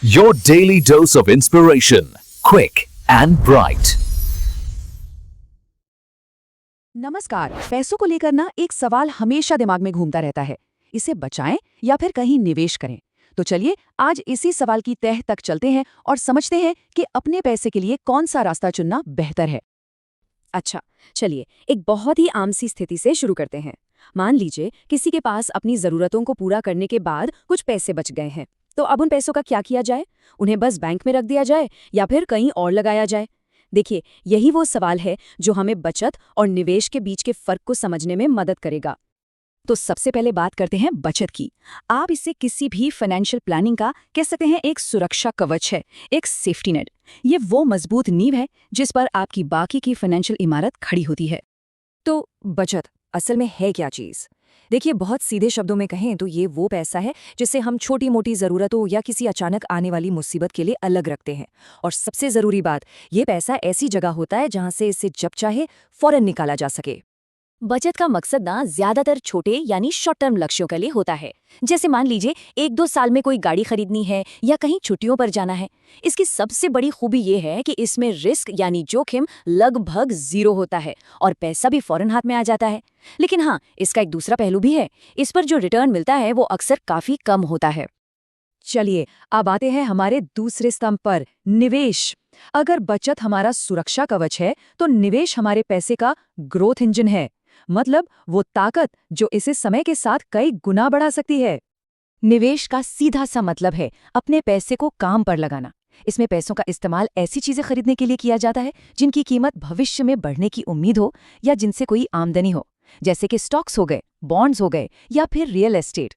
Your daily dose of inspiration, quick and bright. नमस्कार। पैसों को लेकर ना एक सवाल हमेशा दिमाग में घूमता रहता है, इसे बचाएं या फिर कहीं निवेश करें। तो चलिए आज इसी सवाल की तह तक चलते हैं और समझते हैं कि अपने पैसे के लिए कौन सा रास्ता चुनना बेहतर है। अच्छा, चलिए एक बहुत ही आम सी स्थिति से शुरू करते हैं। मान लीजिए किसी के पास अपनी ज़रूरतों को पूरा करने के बाद कुछ पैसे बच गए हैं, तो अब उन पैसों का क्या किया जाए? उन्हें बस बैंक में रख दिया जाए या फिर कहीं और लगाया जाए? देखिए, यही वो सवाल है जो हमें बचत और निवेश के बीच के फर्क को समझने में मदद करेगा। तो सबसे पहले बात करते हैं बचत की। आप इसे किसी भी फाइनेंशियल प्लानिंग का कह सकते हैं एक सुरक्षा कवच है, एक सेफ्टी नेट। ये वो मजबूत नींव है जिस पर आपकी बाकी की फाइनेंशियल इमारत खड़ी होती है। तो बचत असल में है क्या चीज़? देखिए, बहुत सीधे शब्दों में कहें तो ये वो पैसा है जिसे हम छोटी मोटी ज़रूरतों या किसी अचानक आने वाली मुसीबत के लिए अलग रखते हैं। और सबसे ज़रूरी बात, ये पैसा ऐसी जगह होता है जहाँ से इसे जब चाहे फ़ौरन निकाला जा सके। बचत का मकसद ना ज्यादातर छोटे यानी शॉर्ट टर्म लक्ष्यों के लिए होता है। जैसे मान लीजिए 1-2 साल में कोई गाड़ी खरीदनी है या कहीं छुट्टियों पर जाना है। इसकी सबसे बड़ी खूबी ये है कि इसमें रिस्क यानी जोखिम लगभग 0 होता है और पैसा भी फौरन हाथ में आ जाता है। लेकिन हाँ, इसका एक दूसरा पहलू भी है। इस पर जो रिटर्न मिलता है वो अक्सर काफी कम होता है। चलिए अब आते हैं हमारे दूसरे स्तंभ पर, निवेश। अगर बचत हमारा सुरक्षा कवच है तो निवेश हमारे पैसे का ग्रोथ इंजन है, मतलब वो ताकत जो इसे समय के साथ कई गुना बढ़ा सकती है। निवेश का सीधा सा मतलब है अपने पैसे को काम पर लगाना। इसमें पैसों का इस्तेमाल ऐसी चीजें खरीदने के लिए किया जाता है जिनकी कीमत भविष्य में बढ़ने की उम्मीद हो या जिनसे कोई आमदनी हो, जैसे कि स्टॉक्स हो गए, बॉन्ड्स हो गए या फिर रियल एस्टेट।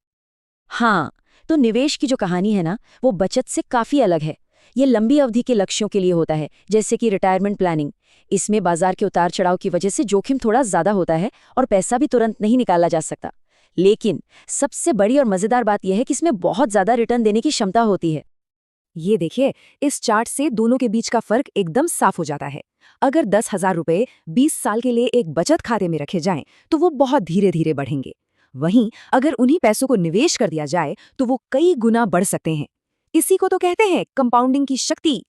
हाँ, तो निवेश की जो कहानी है ना, वो बचत से काफी अलग है। ये लंबी अवधि के लक्ष्यों के लिए होता है, जैसे कि रिटायरमेंट प्लानिंग। इसमें बाजार के उतार चढ़ाव की वजह से जोखिम थोड़ा ज्यादा होता है और पैसा भी तुरंत नहीं निकाला जा सकता। लेकिन सबसे बड़ी और मजेदार बात यह है कि इसमें बहुत ज्यादा रिटर्न देने की क्षमता होती है। ये देखिए, इस चार्ट से दोनों के बीच का फर्क एकदम साफ हो जाता है। अगर 10,000 रुपए 20 साल के लिए एक बचत खाते में रखे जाएं, तो वो बहुत धीरे धीरे बढ़ेंगे। वहीं अगर उन्हीं पैसों को निवेश कर दिया जाए तो वो कई गुना बढ़ सकते हैं। इसी को तो कहते हैं कंपाउंडिंग की शक्ति।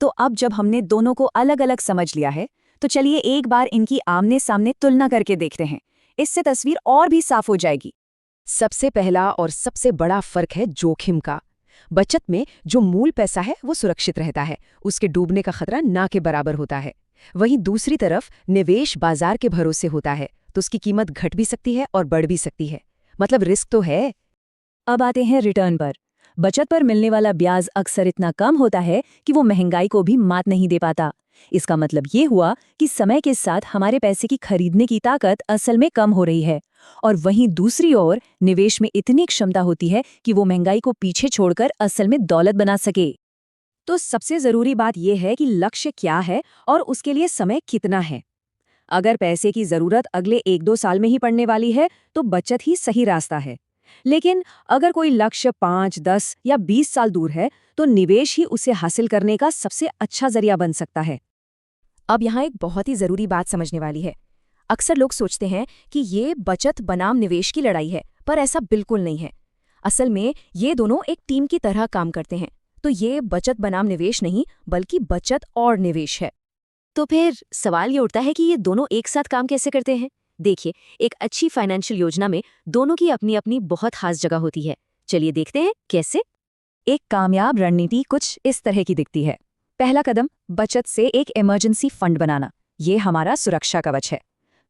तो अब जब हमने दोनों को अलग अलग समझ लिया है, तो चलिए एक बार इनकी आमने सामने तुलना करके देखते हैं। इससे तस्वीर और भी साफ हो जाएगी। सबसे पहला और सबसे बड़ा फर्क है जोखिम का। बचत में जो मूल पैसा है वो सुरक्षित रहता है, उसके डूबने का खतरा ना के बराबर होता है। वहीं दूसरी तरफ निवेश बाजार के भरोसे होता है, तो उसकी कीमत घट भी सकती है और बढ़ भी सकती है, मतलब रिस्क तो है। अब आते हैं रिटर्न पर। बचत पर मिलने वाला ब्याज अक्सर इतना कम होता है कि वो महंगाई को भी मात नहीं दे पाता। इसका मतलब ये हुआ कि समय के साथ हमारे पैसे की खरीदने की ताकत असल में कम हो रही है। और वहीं दूसरी ओर निवेश में इतनी क्षमता होती है कि वो महंगाई को पीछे छोड़कर असल में दौलत बना सके। तो सबसे जरूरी बात यह है कि लक्ष्य क्या है और उसके लिए समय कितना है। अगर पैसे की जरूरत अगले 1-2 साल में ही पड़ने वाली है तो बचत ही सही रास्ता है। लेकिन अगर कोई लक्ष्य 5, 10 या 20 साल दूर है तो निवेश ही उसे हासिल करने का सबसे अच्छा जरिया बन सकता है। अब यहाँ एक बहुत ही जरूरी बात समझने वाली है। अक्सर लोग सोचते हैं कि ये बचत बनाम निवेश की लड़ाई है, पर ऐसा बिल्कुल नहीं है। असल में ये दोनों एक टीम की तरह काम करते हैं। तो ये बचत बनाम निवेश नहीं, बल्कि बचत और निवेश है। तो फिर सवाल ये उठता है कि ये दोनों एक साथ काम कैसे करते हैं। देखिए, एक अच्छी फाइनेंशियल योजना में दोनों की अपनी अपनी बहुत खास जगह होती है। चलिए देखते हैं कैसे। एक कामयाब रणनीति कुछ इस तरह की दिखती है। पहला कदम, बचत से एक इमरजेंसी फंड बनाना। ये हमारा सुरक्षा कवच है।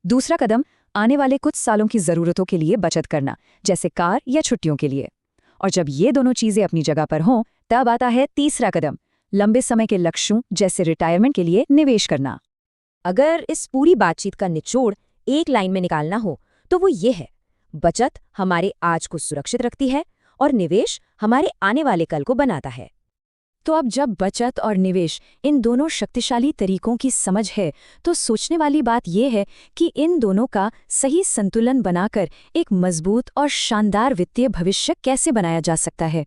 दूसरा कदम, आने वाले कुछ सालों की जरूरतों के लिए बचत करना, जैसे कार या छुट्टियों के लिए। और जब ये दोनों चीजें अपनी जगह पर हों, तब आता है तीसरा कदम, लंबे समय के लक्ष्यों जैसे रिटायरमेंट के लिए निवेश करना। अगर इस पूरी बातचीत का निचोड़ एक लाइन में निकालना हो तो वो ये है, बचत हमारे आज को सुरक्षित रखती है और निवेश हमारे आने वाले कल को बनाता है। तो अब जब बचत और निवेश इन दोनों शक्तिशाली तरीकों की समझ है, तो सोचने वाली बात यह है कि इन दोनों का सही संतुलन बनाकर एक मजबूत और शानदार वित्तीय भविष्य कैसे बनाया जा सकता है।